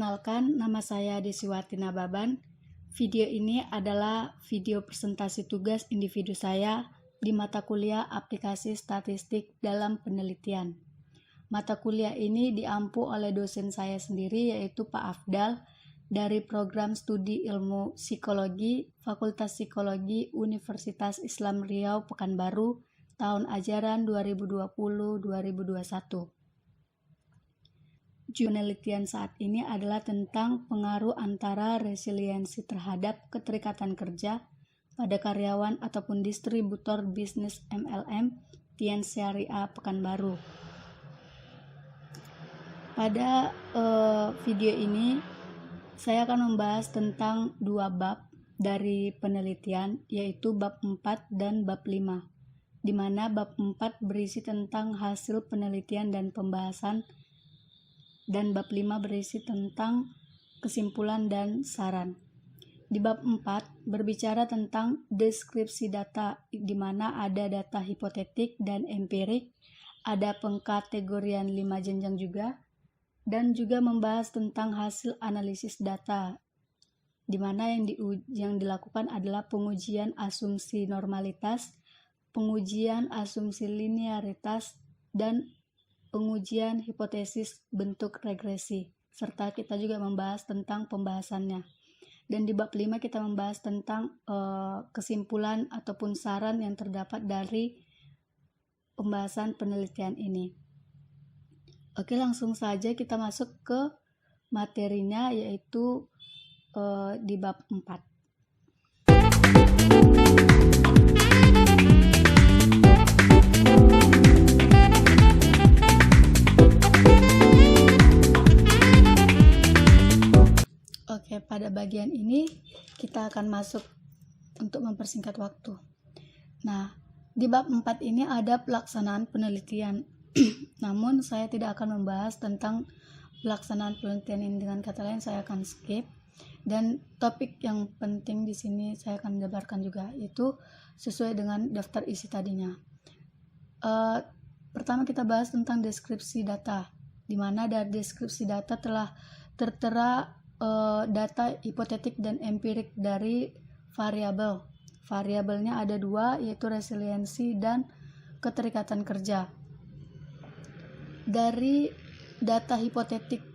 Perkenalkan, nama saya Desiwati Nababan. Video ini adalah video presentasi tugas individu saya di mata kuliah aplikasi statistik dalam penelitian. Mata kuliah ini diampu oleh dosen saya sendiri, yaitu Pak Afdal, dari program studi ilmu psikologi, Fakultas Psikologi Universitas Islam Riau Pekanbaru, tahun ajaran 2020-2021. Penelitian saat ini adalah tentang pengaruh antara resiliensi terhadap keterikatan kerja pada karyawan ataupun distributor bisnis MLM Tian Syariah Pekanbaru. Pada video ini saya akan membahas tentang dua bab dari penelitian, yaitu bab 4 dan bab 5, di mana bab 4 berisi tentang hasil penelitian dan pembahasan, dan bab 5 berisi tentang kesimpulan dan saran. Di bab 4 berbicara tentang deskripsi data, di mana ada data hipotetik dan empirik, ada pengkategorian 5 jenjang juga, dan juga membahas tentang hasil analisis data, di mana yang dilakukan adalah pengujian asumsi normalitas, pengujian asumsi linearitas, dan pengujian hipotesis bentuk regresi, serta kita juga membahas tentang pembahasannya. Dan di bab 5 kita membahas tentang kesimpulan ataupun saran yang terdapat dari pembahasan penelitian ini. Oke, langsung saja kita masuk ke materinya, yaitu di bab 4. Oke, pada bagian ini kita akan masuk untuk mempersingkat waktu. Nah, di bab 4 ini ada pelaksanaan penelitian. Namun saya tidak akan membahas tentang pelaksanaan penelitian ini, dengan kata lain saya akan skip. Dan topik yang penting di sini saya akan jabarkan juga, yaitu sesuai dengan daftar isi tadinya. Pertama kita bahas tentang deskripsi data, di mana dari deskripsi data telah tertera data hipotetik dan empirik dari variabel. Variabelnya ada dua, yaitu resiliensi dan keterikatan kerja. Dari data hipotetik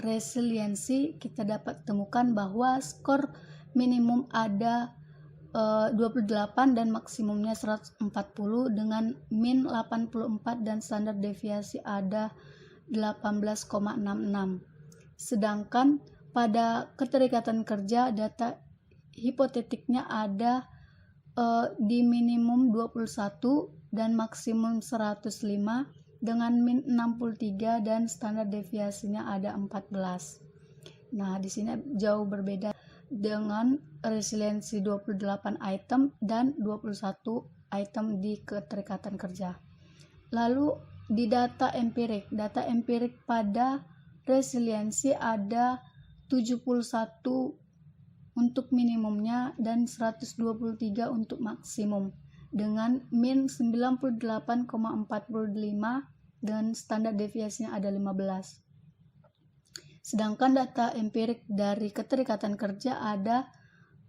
resiliensi kita dapat temukan bahwa skor minimum ada 28 dan maksimumnya 140 dengan min 84 dan standar deviasi ada 18,66. Sedangkan pada keterikatan kerja data hipotetiknya ada di minimum 21 dan maksimum 105 dengan min 63 dan standar deviasinya ada 14. Nah, di sini jauh berbeda dengan resiliensi 28 item dan 21 item di keterikatan kerja. Lalu di data empirik pada resiliensi ada 71 untuk minimumnya dan 123 untuk maksimum dengan min 98,45 dan standar deviasinya ada 15. Sedangkan data empirik dari keterikatan kerja ada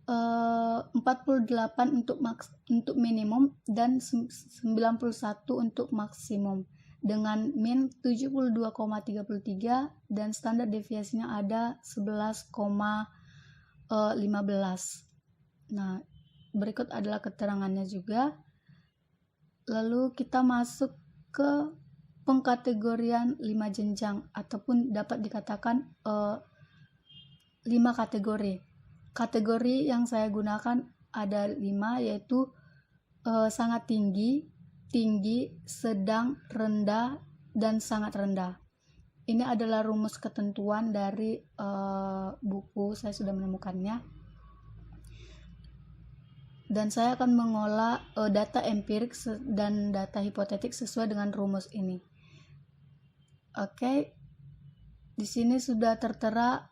48 untuk minimum dan 91 untuk maksimum dengan min 72,33 dan standar deviasinya ada 11,15. Nah, berikut adalah keterangannya juga. Lalu kita masuk ke pengkategorian 5 jenjang, ataupun dapat dikatakan 5 kategori. Kategori yang saya gunakan ada 5, yaitu sangat tinggi, sedang, rendah, dan sangat rendah. Ini adalah rumus ketentuan dari buku, saya sudah menemukannya. Dan saya akan mengolah data empirik dan data hipotetik sesuai dengan rumus ini. Oke, di sini sudah tertera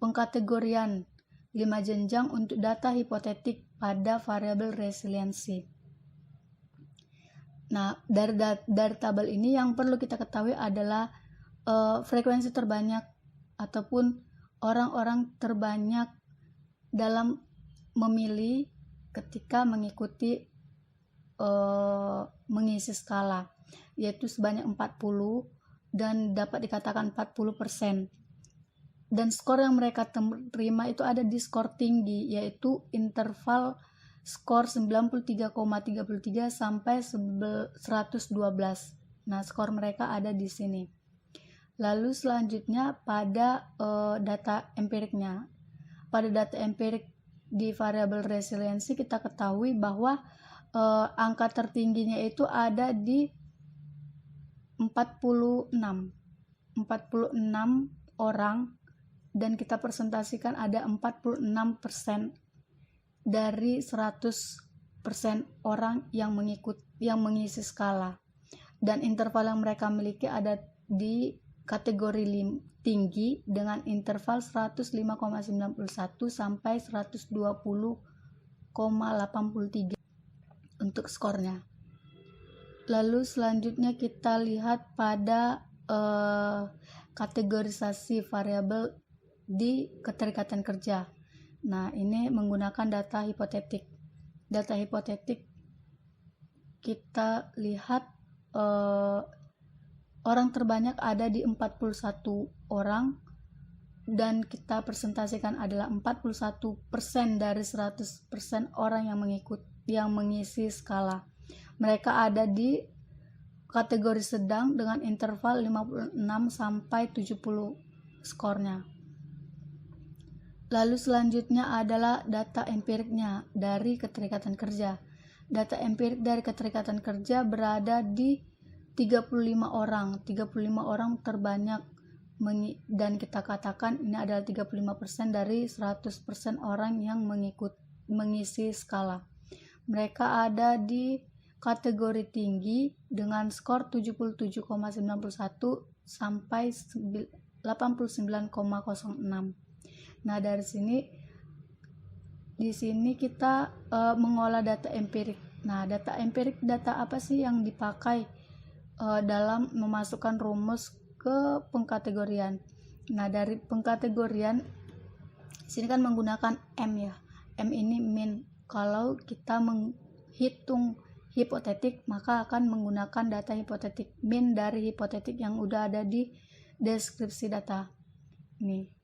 pengkategorian 5 jenjang untuk data hipotetik pada variabel resiliensi. Nah, dari tabel ini yang perlu kita ketahui adalah frekuensi terbanyak ataupun orang-orang terbanyak dalam memilih ketika mengikuti mengisi skala, yaitu sebanyak 40 dan dapat dikatakan 40%. Dan skor yang mereka terima itu ada di skor tinggi, yaitu interval skor 93,33 sampai 112. Nah, skor mereka ada di sini. Lalu selanjutnya pada data empiriknya. Pada data empirik di variabel resiliensi kita ketahui bahwa angka tertingginya itu ada di 46 orang, dan kita presentasikan ada 46% dari 100% orang yang mengisi skala. Dan interval yang mereka miliki ada di kategori tinggi dengan interval 105,91 sampai 120,83 untuk skornya. Lalu selanjutnya kita lihat pada kategorisasi variabel di keterikatan kerja. Nah, ini menggunakan data hipotetik. Data hipotetik kita lihat orang terbanyak ada di 41 orang, dan kita presentasikan adalah 41% dari 100% orang yang mengisi skala. Mereka ada di kategori sedang dengan interval 56 sampai 70 skornya. Lalu selanjutnya adalah data empiriknya dari keterikatan kerja. Data empirik dari keterikatan kerja berada di 35 orang. 35 orang terbanyak, dan kita katakan ini adalah 35% dari 100% orang yang mengisi skala. Mereka ada di kategori tinggi dengan skor 77,91 sampai 89,06. Nah, di sini kita mengolah data empirik. Nah, data empirik, data apa sih yang dipakai dalam memasukkan rumus ke pengkategorian? Nah, dari pengkategorian sini kan menggunakan M ya. M ini min. Kalau kita menghitung hipotetik, maka akan menggunakan data hipotetik. Min dari hipotetik yang udah ada di deskripsi data. Ini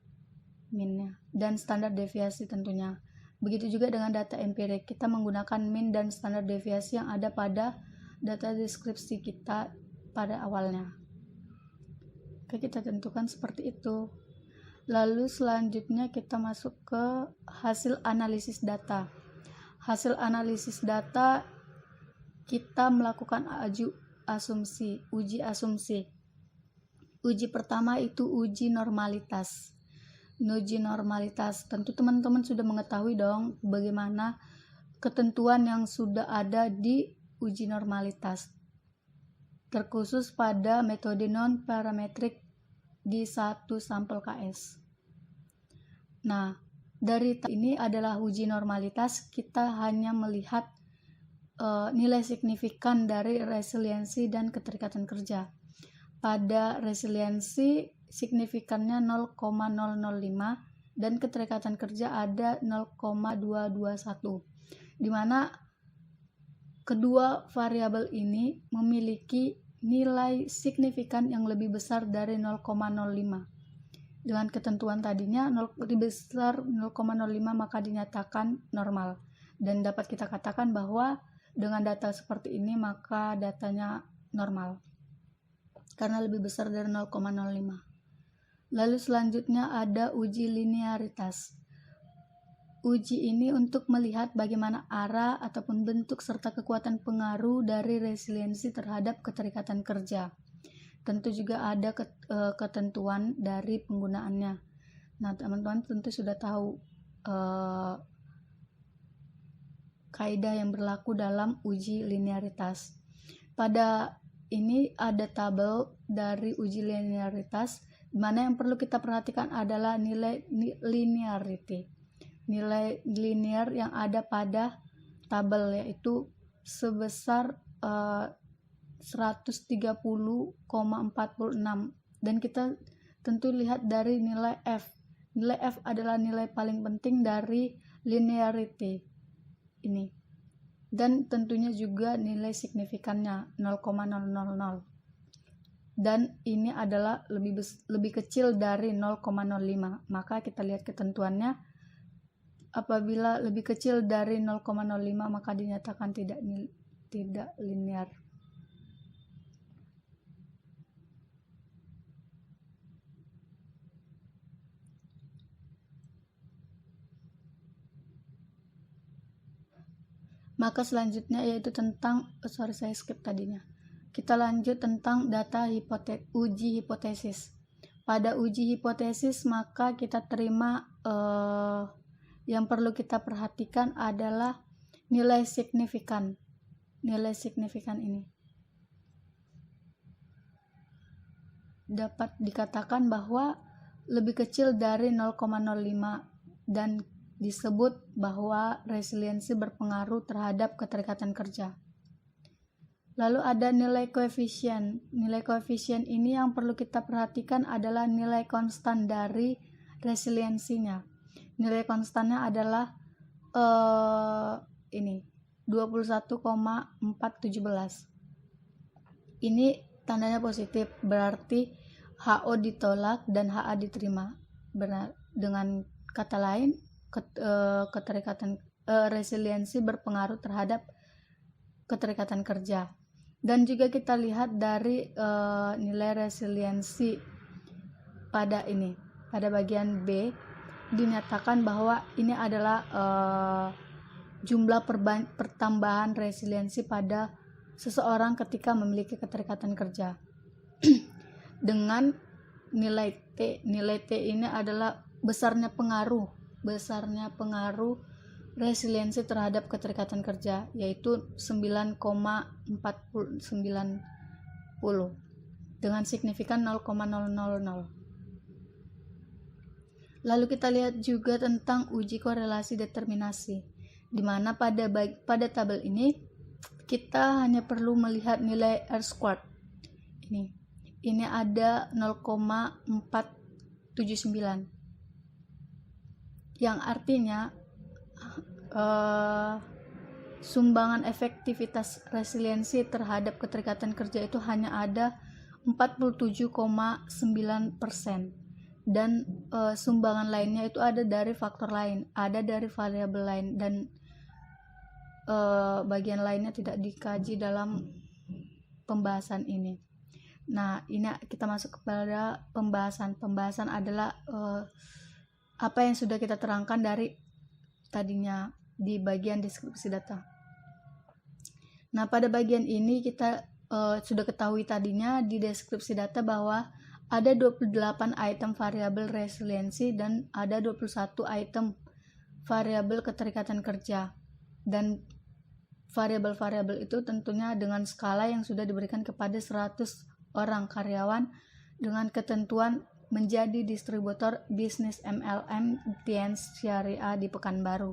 minnya, dan standar deviasi tentunya. Begitu juga dengan data empirik, kita menggunakan min dan standar deviasi yang ada pada data deskripsi kita pada awalnya. Oke, kita tentukan seperti itu. Lalu selanjutnya kita masuk ke hasil analisis data. Hasil analisis data kita melakukan uji asumsi. Uji pertama itu uji normalitas. Uji normalitas, tentu teman-teman sudah mengetahui dong bagaimana ketentuan yang sudah ada di uji normalitas, terkhusus pada metode non-parametrik di 1 sampel KS. Nah, dari ini adalah uji normalitas, kita hanya melihat nilai signifikan dari resiliensi dan keterikatan kerja. Pada resiliensi signifikannya 0,005 dan keterikatan kerja ada 0,221, di mana kedua variabel ini memiliki nilai signifikan yang lebih besar dari 0,05. Dengan ketentuan tadinya lebih besar 0,05 maka dinyatakan normal, dan dapat kita katakan bahwa dengan data seperti ini maka datanya normal karena lebih besar dari 0,05. Lalu selanjutnya ada uji linearitas. Uji ini untuk melihat bagaimana arah ataupun bentuk serta kekuatan pengaruh dari resiliensi terhadap keterikatan kerja. Tentu juga ada ketentuan dari penggunaannya. Nah, teman-teman tentu sudah tahu kaidah yang berlaku dalam uji linearitas. Pada ini ada tabel dari uji linearitas, di mana yang perlu kita perhatikan adalah nilai linearity. Nilai linear yang ada pada tabel yaitu sebesar 130,46 Dan kita tentu lihat dari nilai F. Nilai F adalah nilai paling penting dari linearity ini. Dan tentunya juga nilai signifikannya 0,000. Dan ini adalah lebih kecil dari 0,05. Maka kita lihat ketentuannya, apabila lebih kecil dari 0,05 maka dinyatakan tidak linear. Maka selanjutnya yaitu tentang, saya skip tadinya. Kita lanjut tentang data uji hipotesis. Pada uji hipotesis maka kita terima yang perlu kita perhatikan adalah nilai signifikan. Nilai signifikan ini dapat dikatakan bahwa lebih kecil dari 0,05 dan disebut bahwa resiliensi berpengaruh terhadap keterikatan kerja. Lalu ada nilai koefisien. Nilai koefisien ini yang perlu kita perhatikan adalah nilai konstan dari resiliensinya. Nilai konstannya adalah ini 21,417. Ini tandanya positif, berarti HO ditolak dan HA diterima. Dengan kata lain, keterikatan resiliensi berpengaruh terhadap keterikatan kerja. Dan juga kita lihat dari nilai resiliensi pada bagian B dinyatakan bahwa ini adalah jumlah pertambahan resiliensi pada seseorang ketika memiliki keterikatan kerja. Dengan nilai T. Nilai T ini adalah besarnya pengaruh resiliensi terhadap keterikatan kerja, yaitu 9,490 dengan signifikan 0,000. Lalu kita lihat juga tentang uji korelasi determinasi, di mana pada tabel ini kita hanya perlu melihat nilai R-squared. Ini ada 0,479. Yang artinya sumbangan efektivitas resiliensi terhadap keterikatan kerja itu hanya ada 47,9%, dan sumbangan lainnya itu ada dari faktor lain, ada dari variabel lain, dan bagian lainnya tidak dikaji dalam pembahasan ini. Nah, ini kita masuk kepada pembahasan. Pembahasan adalah apa yang sudah kita terangkan dari tadinya di bagian deskripsi data. Nah, pada bagian ini kita sudah ketahui tadinya di deskripsi data bahwa ada 28 item variabel resiliensi dan ada 21 item variabel keterikatan kerja. Dan variabel-variabel itu tentunya dengan skala yang sudah diberikan kepada 100 orang karyawan dengan ketentuan menjadi distributor bisnis MLM Tiens Syariah di Pekanbaru.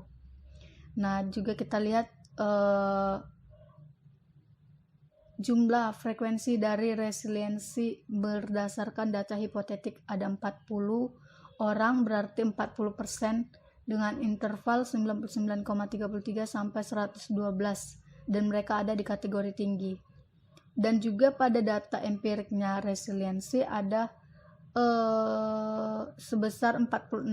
Nah, juga kita lihat jumlah frekuensi dari resiliensi berdasarkan data hipotetik ada 40 orang, berarti 40% dengan interval 99,33 sampai 112, dan mereka ada di kategori tinggi. Dan juga pada data empiriknya resiliensi ada sebesar 46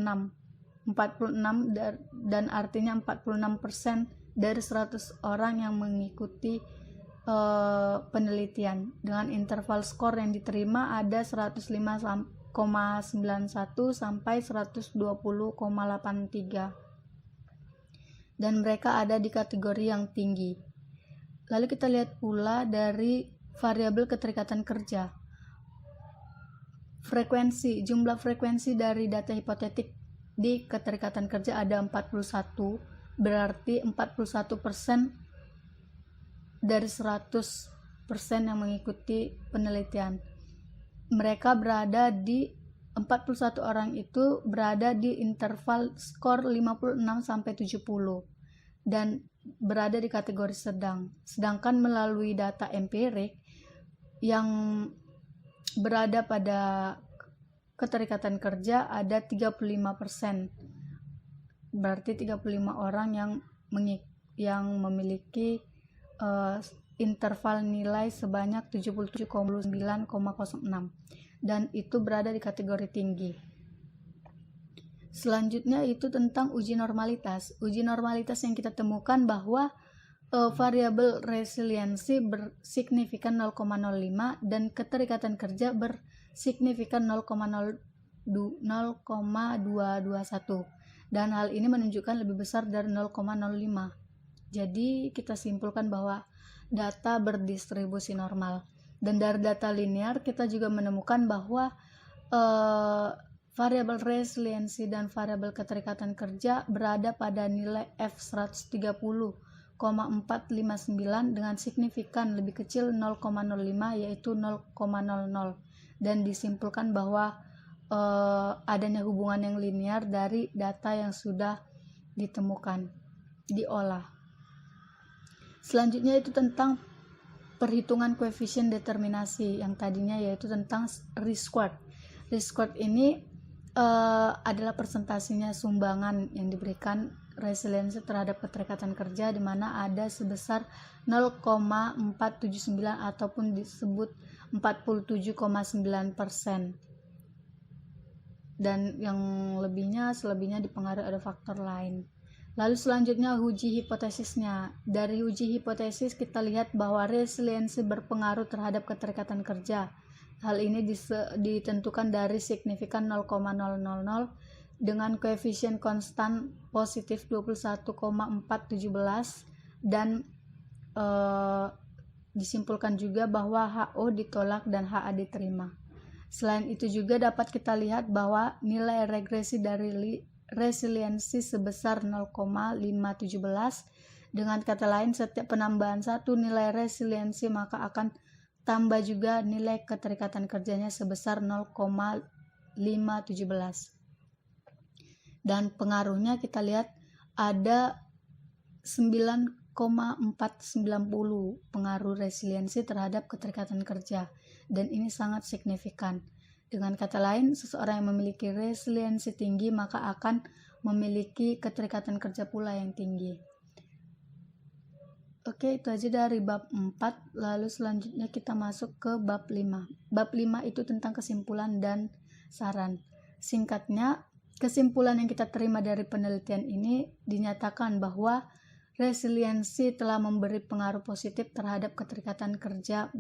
dan artinya 46% dari 100 orang yang mengikuti penelitian. Dengan interval skor yang diterima ada 105,91 sampai 120,83, dan mereka ada di kategori yang tinggi. Lalu kita lihat pula dari variabel keterikatan kerja. Jumlah frekuensi dari data hipotetik di keterikatan kerja ada 41, berarti 41% dari 100% yang mengikuti penelitian. Mereka berada di 41 orang itu berada di interval skor 56 sampai 70 dan berada di kategori sedang. Sedangkan melalui data empirik yang berada pada keterikatan kerja ada 35%. Berarti 35 orang yang memiliki interval nilai sebanyak 77,9,06 dan itu berada di kategori tinggi. Selanjutnya itu tentang uji normalitas. Uji normalitas yang kita temukan bahwa variabel resiliensi bersignifikan 0,05 dan keterikatan kerja bersignifikan 0,221 dan hal ini menunjukkan lebih besar dari 0,05. Jadi kita simpulkan bahwa data berdistribusi normal. Dan dari data linear kita juga menemukan bahwa variabel resiliensi dan variabel keterikatan kerja berada pada nilai F130,459 dengan signifikan lebih kecil 0,05 yaitu 0,00 dan disimpulkan bahwa adanya hubungan yang linear dari data yang sudah diolah. Selanjutnya itu tentang perhitungan koefisien determinasi yang tadinya yaitu tentang risk squared. Risk squared ini adalah persentasinya sumbangan yang diberikan resiliensi terhadap keterikatan kerja di mana ada sebesar 0,479 ataupun disebut 47,9%. Dan yang selebihnya dipengaruhi ada faktor lain. Lalu selanjutnya uji hipotesisnya. Dari uji hipotesis kita lihat bahwa resiliensi berpengaruh terhadap keterikatan kerja. Hal ini ditentukan dari signifikan 0,000 dengan koefisien konstan positif 21,417 dan disimpulkan juga bahwa HO ditolak dan HA diterima. Selain itu juga dapat kita lihat bahwa nilai regresi dari resiliensi sebesar 0,517. Dengan kata lain, setiap penambahan satu nilai resiliensi maka akan tambah juga nilai keterikatan kerjanya sebesar 0,517. Dan pengaruhnya kita lihat ada 9,490 pengaruh resiliensi terhadap keterikatan kerja dan ini sangat signifikan. Dengan kata lain, seseorang yang memiliki resiliensi tinggi maka akan memiliki keterikatan kerja pula yang tinggi. Oke, itu aja dari bab 4. Lalu selanjutnya kita masuk ke bab 5. Bab 5 itu tentang kesimpulan dan saran. Singkatnya, kesimpulan yang kita terima dari penelitian ini dinyatakan bahwa resiliensi telah memberi pengaruh positif terhadap keterikatan kerja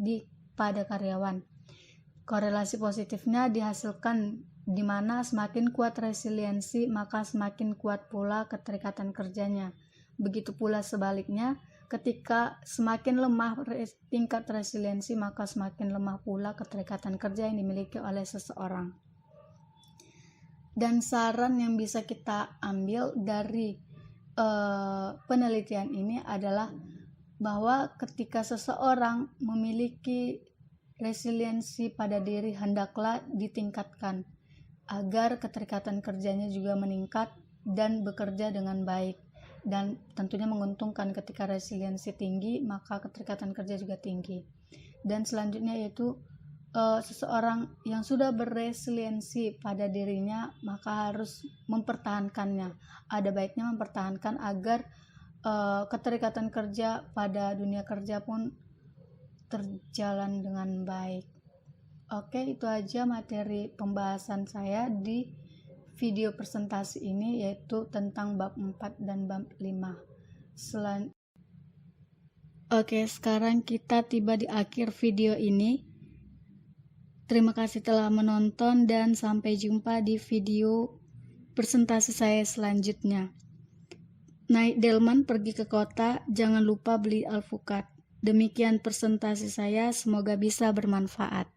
pada karyawan. Korelasi positifnya dihasilkan di mana semakin kuat resiliensi maka semakin kuat pula keterikatan kerjanya. Begitu pula sebaliknya, ketika semakin lemah tingkat resiliensi maka semakin lemah pula keterikatan kerja yang dimiliki oleh seseorang. Dan saran yang bisa kita ambil dari penelitian ini adalah bahwa ketika seseorang memiliki resiliensi pada diri hendaklah ditingkatkan agar keterikatan kerjanya juga meningkat dan bekerja dengan baik, dan tentunya menguntungkan ketika resiliensi tinggi maka keterikatan kerja juga tinggi. Dan selanjutnya yaitu seseorang yang sudah berresiliensi pada dirinya maka harus mempertahankannya. Ada baiknya mempertahankan agar keterikatan kerja pada dunia kerja pun terjalan dengan baik. Oke, itu aja materi pembahasan saya di video presentasi ini yaitu tentang bab 4 dan bab 5. Oke, sekarang kita tiba di akhir video ini. Terima kasih telah menonton dan sampai jumpa di video presentasi saya selanjutnya. Naik delman pergi ke kota, jangan lupa beli alpukat. Demikian presentasi saya, semoga bisa bermanfaat.